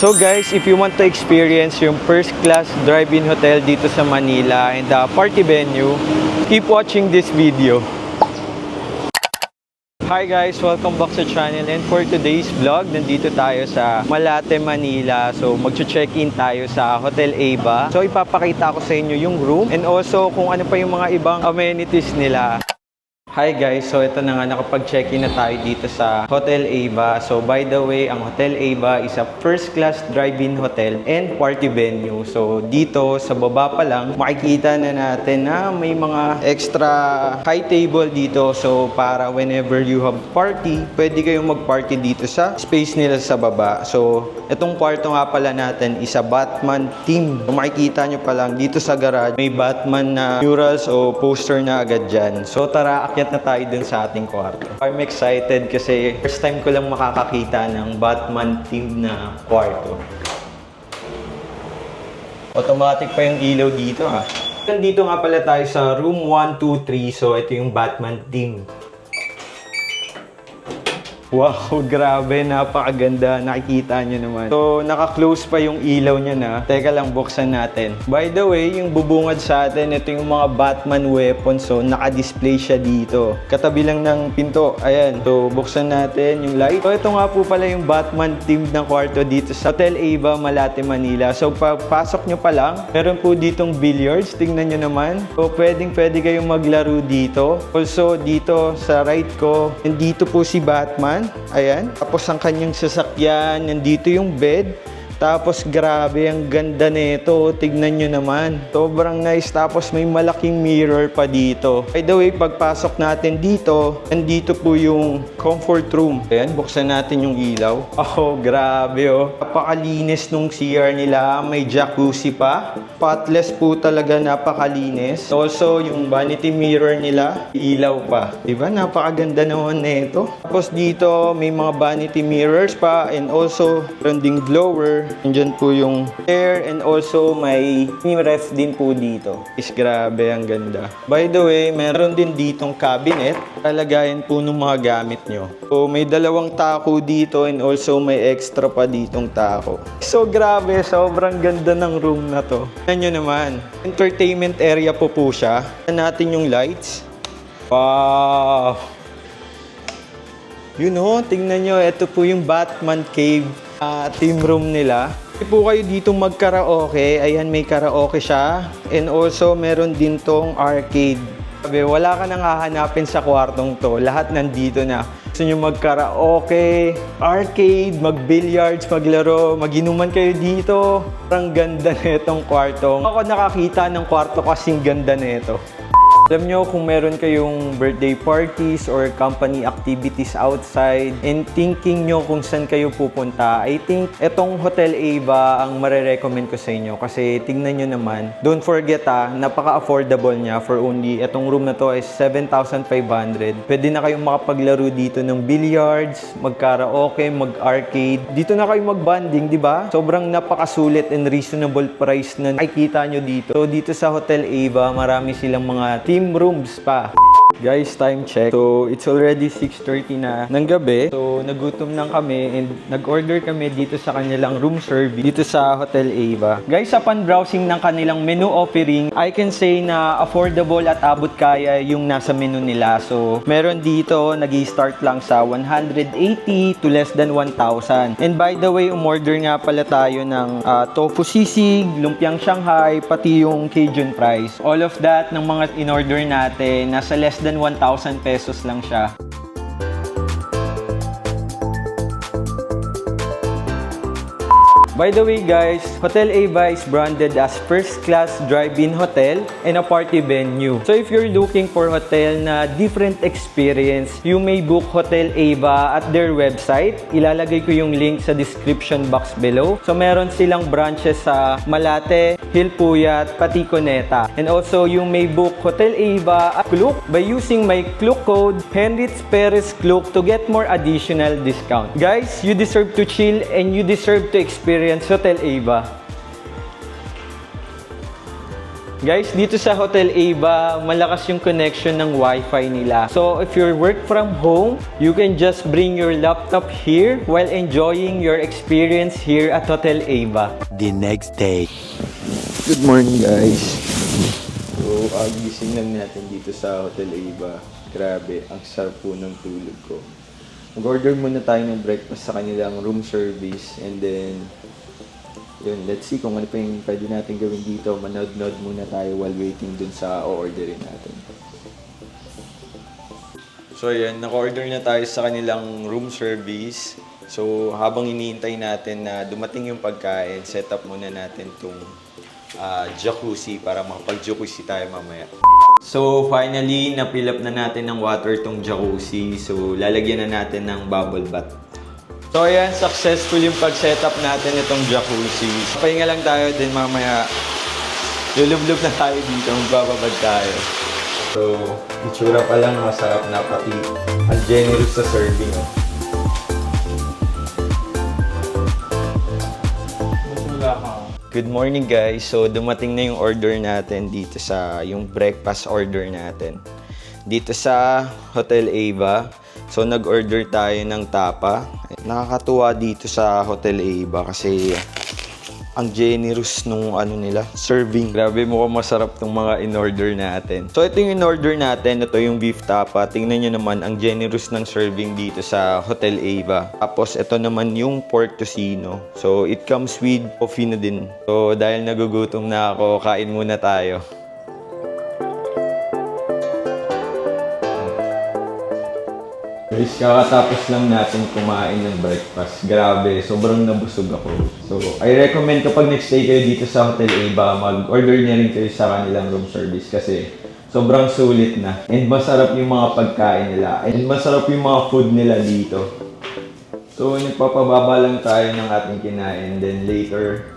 So guys, if you want to experience yung first class drive-in hotel dito sa Manila and the party venue, keep watching this video. Hi guys, welcome back sa channel, and for today's vlog, nandito tayo sa Malate, Manila. So magche-check-in tayo sa Hotel Ava. So ipapakita ko sa inyo yung room and also kung ano pa yung mga ibang amenities nila. Hi guys, so ito na nga, nakapag-check-in na tayo dito sa Hotel Ava. So by the way, ang Hotel Ava is a first class drive-in hotel and party venue. So dito sa baba pa lang, makikita na natin na may mga extra high table dito. So para whenever you have party, pwede kayong mag-party dito sa space nila sa baba. So itong kwarto nga pala natin is a Batman theme. So, makikita nyo pa lang dito sa garage, may Batman na murals o poster na agad dyan. So tara, akyat na tayo dun sa ating kwarto. I'm excited kasi first time ko lang makakakita ng Batman theme na kwarto. Automatic pa yung ilaw dito ha. Dito nga pala tayo sa room 123. So ito yung Batman theme. Wow, grabe, napakaganda. Nakikita nyo naman. So, naka-close pa yung ilaw niya na. Teka lang, buksan natin. By the way, yung bubungad sa atin, ito yung mga Batman weapons. So, naka-display siya dito. Katabi lang ng pinto. Ayan. So, buksan natin yung light. So, ito nga po pala yung Batman themed na kwarto dito sa Hotel Ava, Malate, Manila. So, pagpasok nyo pa lang, meron po ditong billiards. Tingnan nyo naman. So, pwede kayong maglaro dito. Also, dito sa right ko, nandito po si Batman. Ayan. Tapos ang kanyang sasakyan, nandito yung bed. Tapos grabe, ang ganda nito. Tignan nyo naman. Sobrang nice. Tapos may malaking mirror pa dito. By the way, pagpasok natin dito, nandito po yung comfort room. Ayan, buksan natin yung ilaw. Oh, grabe oh. Napakalinis nung CR nila. May jacuzzi pa. Spotless po talaga, napakalinis. Also, yung vanity mirror nila, ilaw pa. Diba? Napakaganda naman nito. Tapos dito, may mga vanity mirrors pa. And also, meron ding blower. Andyan po yung air and also may ref din po dito. Is grabe, ang ganda. By the way, meron din ditong cabinet. Talagayan po ng mga gamit nyo. So, may dalawang tako dito and also may extra pa ditong tako. So, grabe. Sobrang ganda ng room na to. Tignan nyo naman. Entertainment area po siya. Tignan natin yung lights. Wow! Yun o, tingnan nyo. Ito po yung Batman Cave. Team room nila. Pwede po kayo dito mag-karaoke. Ayan, may karaoke siya. And also, meron din tong arcade. Sabi, wala ka nang hahanapin sa kwartong to. Lahat nandito na. Gusto nyo mag-karaoke, arcade, mag-billiards, maglaro, mag-inuman kayo dito. Ang ganda na itong kwartong. Ako nakakita ng kwarto kasing ganda na ito. Alam nyo, kung meron kayong birthday parties or company activities outside and thinking nyo kung saan kayo pupunta, I think etong Hotel Ava ang marirecommend ko sa inyo kasi tingnan nyo naman. Don't forget napaka-affordable niya for only, etong room na to is 7,500. Pwede na kayong makapaglaro dito ng billiards, mag-karaoke, mag-arcade. Dito na kayo mag-bonding, di ba? Sobrang napakasulit and reasonable price na nakikita nyo dito. So dito sa Hotel Ava, marami silang mga team rooms pa. Guys, time check. So, it's already 6:30 na ng gabi. So, nagutom lang kami and nag-order kami dito sa kanilang room service dito sa Hotel Ava. Guys, upon browsing ng kanilang menu offering, I can say na affordable at abot kaya yung nasa menu nila. So, meron dito, nag-i-start lang sa 180 to less than 1,000. And by the way, umorder nga pala tayo ng tofu sisig, lumpiang Shanghai, pati yung Cajun fries. All of that ng mga in-order natin, nasa less than 1,000 pesos lang siya. By the way guys, Hotel Ava is branded as first class drive-in hotel and a party venue. So if you're looking for hotel na different experience, you may book Hotel Ava at their website. Ilalagay ko yung link sa description box below. So meron silang branches sa Malate, Hilpuyat, pati Cuneta. And also you may book Hotel Ava at Klook by using my Klook code Henritz Perez Klook to get more additional discount. Guys, you deserve to chill and you deserve to experience Hotel Ava. Guys, dito sa Hotel Ava, malakas yung connection ng Wi-Fi nila. So, if you work from home, you can just bring your laptop here while enjoying your experience here at Hotel Ava. The next day. Good morning, guys. So, gising lang natin dito sa Hotel Ava. Grabe, ang sarap po ng tulog ko. Mag-order muna tayo ng breakfast sa kanilang room service and then yun, let's see kung ano pa yung pwede natin gawin dito. Manood-nood muna tayo while waiting dun sa o-orderin natin. So yan, naka-order na tayo sa kanilang room service. So habang iniintay natin na dumating yung pagkain, set up muna natin tong jacuzzi para makapag-jacuzzi tayo mamaya. So finally, na-fill up na natin ng water tong jacuzzi. So lalagyan na natin ng bubble bath. So ayan, successful yung pag-setup natin itong jacuzzi. Pahinga lang tayo din mamaya. Lulublob na tayo dito, magbababad tayo. So, itsura pa lang masarap na pati ang generous sa serving. Good morning guys. So dumating na yung order natin dito sa yung breakfast order natin. Dito sa Hotel Ava. So nag-order tayo ng tapa. Nakakatuwa dito sa Hotel Ava kasi ang generous nung ano nila, serving. Grabe, mukhang masarap tong mga in-order natin. So ito yung in-order natin, ito yung beef tapa. Tingnan nyo naman ang generous ng serving dito sa Hotel Ava. Tapos ito naman yung pork tocino. So it comes with coffee na din. So dahil nagugutom na ako, kain muna tayo. Guys, kakatapos lang natin kumain ng breakfast. Grabe, sobrang nabusog ako. So, I recommend kapag nag-stay kayo dito sa Hotel Ava, mag-order na rin kayo sa kanilang room service kasi sobrang sulit na. And masarap yung mga pagkain nila. And masarap yung mga food nila dito. So, nagpapababa lang tayo ng ating kinain. Then later,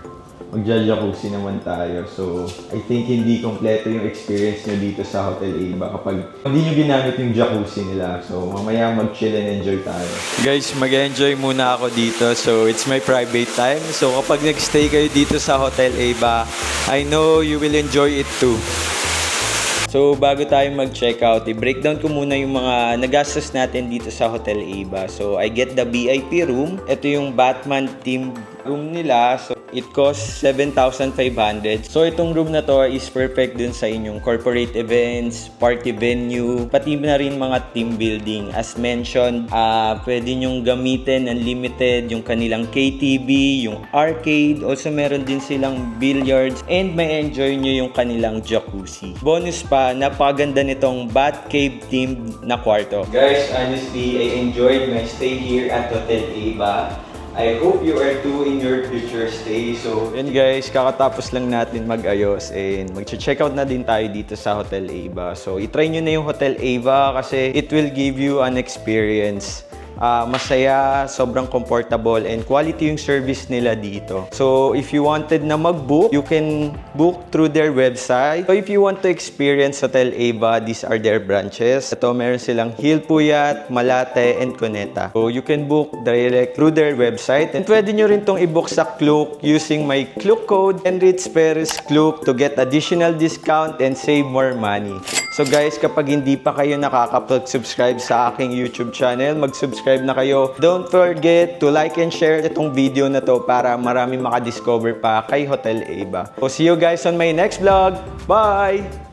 magja-jacuzzi naman tayo. So, I think hindi kompleto yung experience nyo dito sa Hotel Ava kapag hindi nyo ginamit yung jacuzzi nila. So, mamaya mag-chill and enjoy tayo. Guys, mag-enjoy muna ako dito. So, it's my private time. So, kapag nag-stay kayo dito sa Hotel Ava, I know you will enjoy it too. So, bago tayo mag-checkout, i-breakdown ko muna yung mga nagastos natin dito sa Hotel Ava. So, I get the VIP room. Ito yung Batman theme room nila. So, it costs 7,500. So, itong room na to is perfect dun sa inyong corporate events, party venue, pati na rin mga team building. As mentioned, pwede nyong gamitin unlimited yung kanilang KTV, yung arcade. Also, meron din silang billiards and may enjoy nyo yung kanilang jacuzzi. Bonus pa, napakaganda nitong Bat Cave themed na kwarto. Guys, honestly, I enjoyed my stay here at Hotel Ava. I hope you are too in your future stay. So, yun guys, kakatapos lang natin mag-ayos and mag-check out na din tayo dito sa Hotel Ava. So, itry nyo na yung Hotel Ava kasi it will give you an experience. Masaya, sobrang comfortable, and quality yung service nila dito. So, if you wanted na mag-book, you can book through their website. So, if you want to experience Hotel Ava, these are their branches. Ito, meron silang Hilpuyat, Malate, and Cuneta. So, you can book direct through their website. And pwede nyo rin tong i-book sa Klook using my Klook code, Enrich Perez Klook, to get additional discount and save more money. So guys, kapag hindi pa kayo nakakapag-subscribe sa aking YouTube channel, mag-subscribe na kayo. Don't forget to like and share itong video na to para marami makadiscover pa kay Hotel Ava. So see you guys on my next vlog. Bye!